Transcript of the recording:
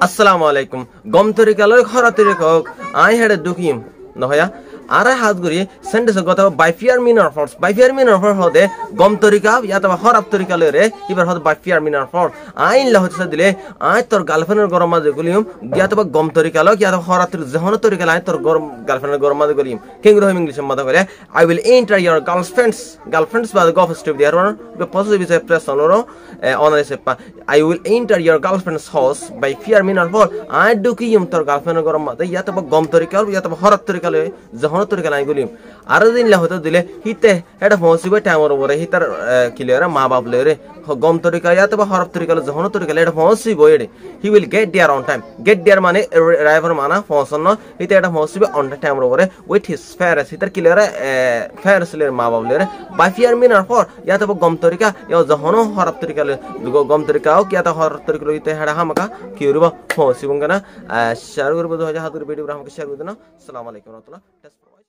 আসসালামু আলাইকুম গম তরিকালয় খরা তরিকক আই হেডে দুকিম নহয়া আরে হাত গুরি সেন্টেন্স গত বাইফিয়ার মিনার ফর্স বাইফিয়ার মিনার ফর হদে গম তরিকা ইয়াতবা খরাব তরিকালয় রে ইবার হদ বাইফিয়ার মিনার ফর আইন লা হচ্ছে দিলে আই তোর গার্লফ্রেন্ডের গরম মাঝে গলিম ইয়াতবা গম তরিকালয় ইয়াতবা খরাতের জহন তরিকালয় আই তোর গরম গার্লফ্রেন্ডের গরম মাঝে গলিম কিংগ্রো হিম ইংলিশ মাঝে করে I will enter your girlfriend's বা গফ স্টেপ দেয়ার ওয়ান বে পজিটিভ ইজ এ প্রেস অনরো অনারে সেপা I will enter your girlfriend's house by fear মিনার ফর আই ডুকিম তোর গার্লফ্রেন্ডের গরম মাঝে ইয়াতবা গম তরিকাল ইয়াতবা খরাত তরিকালয় জহন তরিকা নাই গলিম আর দিন লা হতো দিলে হিতে এটা পৌঁছিবে টাইমর ওরে হিতার কিলেরে মা বাপ লেরে গম তরিকা ইয়াতবা খরাব তরিকাল জহন তরিকাল এটা পৌঁছিবে এডে he will get there on time get there মানে ড্রাইভার মানা পৌঁছন হিতে এটা পৌঁছিবে অন টাইমর ওরে উইথ হিজ ফেয়ারস হিতার কিলেরে ফেয়ারস লের মা বাপ লেরে বাই ফিয়ার মিনার ফর ইয়াতবা গম তরিকা ইয়া জহন খরাব তরিকাল গম তরিকাও কিয়াতা খরাব তরিকাল হিতে হেডা হামাকা কি হইব পৌঁছিবঙ্গনা শেয়ার করব 2000 হাত করে ভিডিও আমাকে শেয়ার করে দেন আসসালামু আলাইকুম ওয়া রাহমাতুল্লাহ।